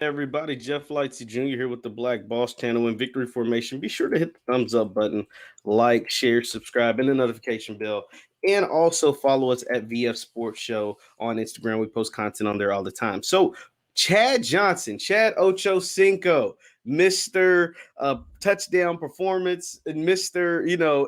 Everybody, Jeff Lightsy Jr. here with the Black Boss Channel in Victory Formation. Be sure to hit the thumbs up button, like, share, subscribe, and the notification bell. And also follow us at VF Sports Show on Instagram. We post content on there all the time. So, Chad Johnson, Chad Ocho Cinco, Mr. Touchdown Performance, and Mr.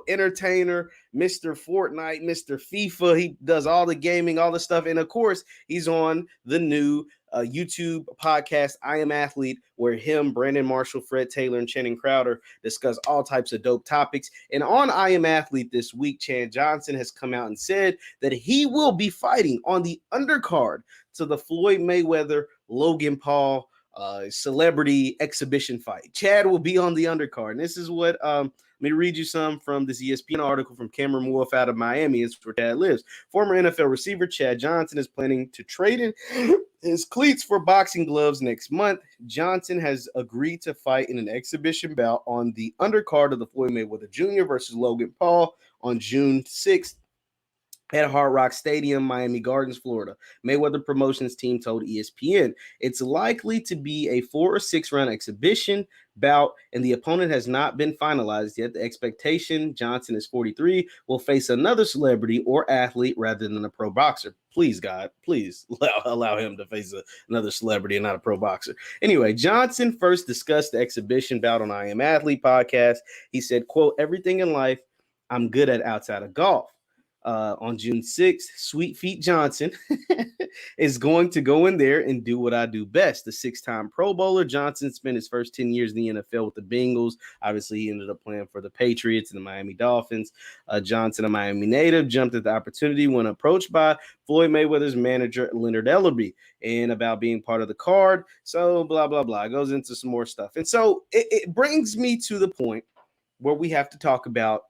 Entertainer, Mr. Fortnite, Mr. FIFA. He does all the gaming, all the stuff. And of course, he's on the new YouTube podcast, I Am Athlete, where him, Brandon Marshall, Fred Taylor, and Channing Crowder discuss all types of dope topics. And on I Am Athlete this week, Chad Johnson has come out and said that he will be fighting on the undercard to the Floyd Mayweather, Logan Paul celebrity exhibition fight. Chad will be on the undercard. And this is what let me read you some from this ESPN article from Cameron Wolf out of Miami. It's where Chad lives. Former NFL receiver Chad Johnson is planning to trade in his cleats for boxing gloves next month. Johnson has agreed to fight in an exhibition bout on the undercard of the Floyd Mayweather Jr. versus Logan Paul on June 6th at Hard Rock Stadium, Miami Gardens, Florida. Mayweather Promotions team told ESPN it's likely to be a 4 or 6 round exhibition bout, and the opponent has not been finalized yet. The expectation, Johnson is 43, will face another celebrity or athlete rather than a pro boxer. Please, God, please allow him to face another celebrity and not a pro boxer. Anyway, Johnson first discussed the exhibition bout on I Am Athlete podcast. He said, quote, "Everything in life I'm good at outside of golf." On June 6th, Sweet Feet Johnson is going to go in there and do what I do best. The 6-time Pro Bowler, Johnson spent his first 10 years in the NFL with the Bengals. Obviously, he ended up playing for the Patriots and the Miami Dolphins. Johnson, a Miami native, jumped at the opportunity when approached by Floyd Mayweather's manager, Leonard Ellerbe, and about being part of the card. So, blah, blah, blah. It goes into some more stuff. And so it brings me to the point where we have to talk about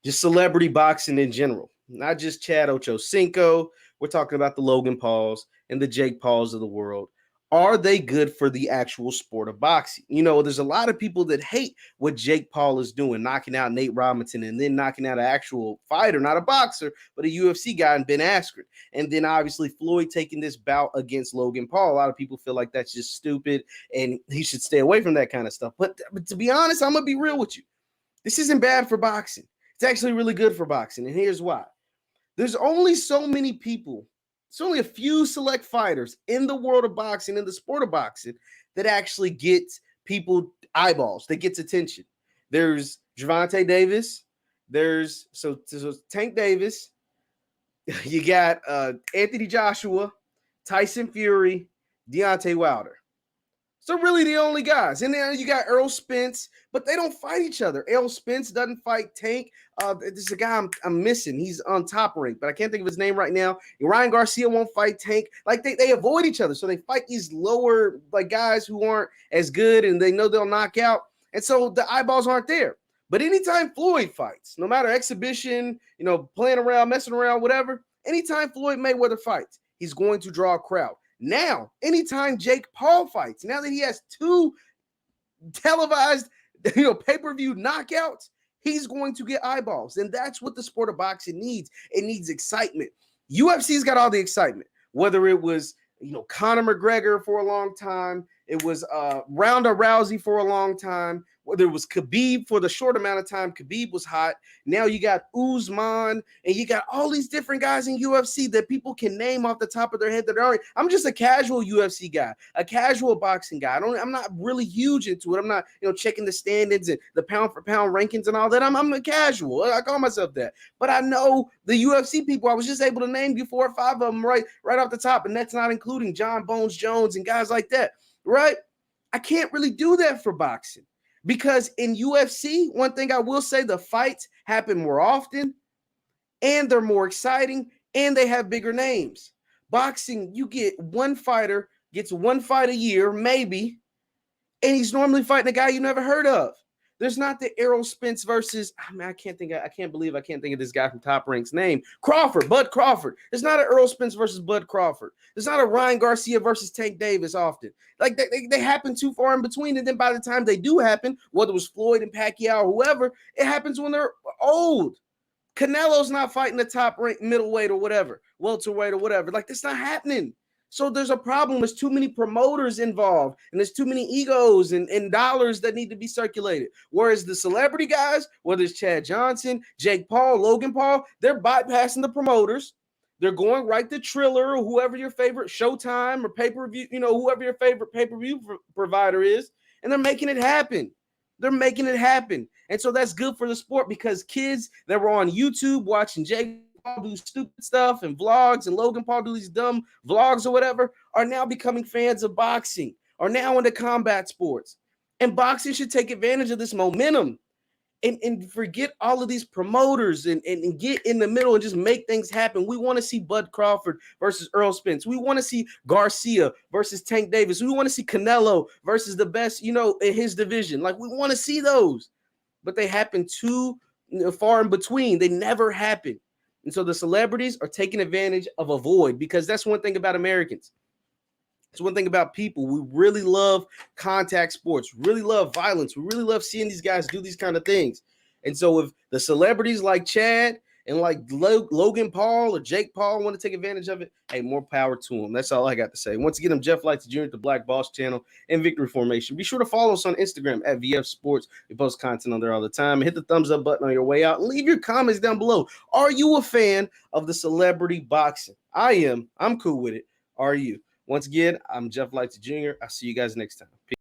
just celebrity boxing in general. Not just Chad Ochocinco. We're talking about the Logan Pauls and the Jake Pauls of the world. Are they good for the actual sport of boxing? You know, there's a lot of people that hate what Jake Paul is doing, knocking out Nate Robinson and then knocking out an actual fighter, not a boxer, but a UFC guy and Ben Askren. And then obviously Floyd taking this bout against Logan Paul. A lot of people feel like that's just stupid and he should stay away from that kind of stuff. But to be honest, I'm going to be real with you. This isn't bad for boxing. It's actually really good for boxing. And here's why. There's only so many people, it's only a few select fighters in the world of boxing, in the sport of boxing, that actually get people eyeballs, that gets attention. There's Gervonta Davis. There's so Tank Davis. You got Anthony Joshua, Tyson Fury, Deontay Wilder. So really the only guys. And then you got Errol Spence, but they don't fight each other. Errol Spence doesn't fight Tank. There's a guy I'm missing. He's on Top Rank, but I can't think of his name right now. Ryan Garcia won't fight Tank. Like they avoid each other. So they fight these lower like guys who aren't as good and they know they'll knock out. And so the eyeballs aren't there. But anytime Floyd fights, no matter exhibition, playing around, messing around, whatever, anytime Floyd Mayweather fights, he's going to draw a crowd. Now, anytime Jake Paul fights, now that he has 2 televised, pay-per-view knockouts, he's going to get eyeballs. And that's what the sport of boxing needs. It needs excitement. UFC's got all the excitement, whether it was, Conor McGregor for a long time, it was Ronda Rousey for a long time, whether it was Khabib for the short amount of time Khabib was hot. Now you got Usman, and you got all these different guys in UFC that people can name off the top of their head that are. I'm just a casual UFC guy, a casual boxing guy. I'm not really huge into it. I'm not, checking the standings and the pound for pound rankings and all that. I'm a casual. I call myself that. But I know the UFC people. I was just able to name you 4 or 5 of them right off the top, and that's not including John Bones Jones and guys like that, right? I can't really do that for boxing. Because in UFC, one thing I will say, the fights happen more often and they're more exciting and they have bigger names. Boxing, you get one fighter, gets 1 fight a year, maybe, and he's normally fighting a guy you never heard of. There's not the Errol Spence versus, I can't believe I can't think of this guy from Top Rank's name. Bud Crawford. There's not an Errol Spence versus Bud Crawford. There's not a Ryan Garcia versus Tank Davis often. Like they happen too far in between. And then by the time they do happen, whether it was Floyd and Pacquiao or whoever, it happens when they're old. Canelo's not fighting the top rank middleweight or whatever, welterweight or whatever. Like that's not happening. So there's a problem. There's too many promoters involved, and there's too many egos and dollars that need to be circulated. Whereas the celebrity guys, whether it's Chad Johnson, Jake Paul, Logan Paul, they're bypassing the promoters. They're going right to Triller or whoever your favorite Showtime or pay-per-view, whoever your favorite pay-per-view provider is, and they're making it happen. They're making it happen. And so that's good for the sport because kids that were on YouTube watching Jake Paul do stupid stuff and vlogs and Logan Paul do these dumb vlogs or whatever are now becoming fans of boxing, are now into combat sports. And boxing should take advantage of this momentum and forget all of these promoters and get in the middle and just make things happen. We want to see Bud Crawford versus Earl Spence. We want to see Garcia versus Tank Davis. We want to see Canelo versus the best, in his division. Like, we want to see those, but they happen too far in between. They never happen. And so the celebrities are taking advantage of a void, because that's one thing about Americans. It's one thing about people. We really love contact sports, really love violence. We really love seeing these guys do these kind of things. And so if the celebrities like Chad and like Logan Paul or Jake Paul want to take advantage of it, hey, more power to them. That's all I got to say. Once again, I'm Jeff Lightsy Jr. at the Black Boss Channel and Victory Formation. Be sure to follow us on Instagram at VF Sports. We post content on there all the time. Hit the thumbs up button on your way out. Leave your comments down below. Are you a fan of the celebrity boxing? I am. I'm cool with it. Are you? Once again, I'm Jeff Lightsy Jr. I'll see you guys next time. Peace.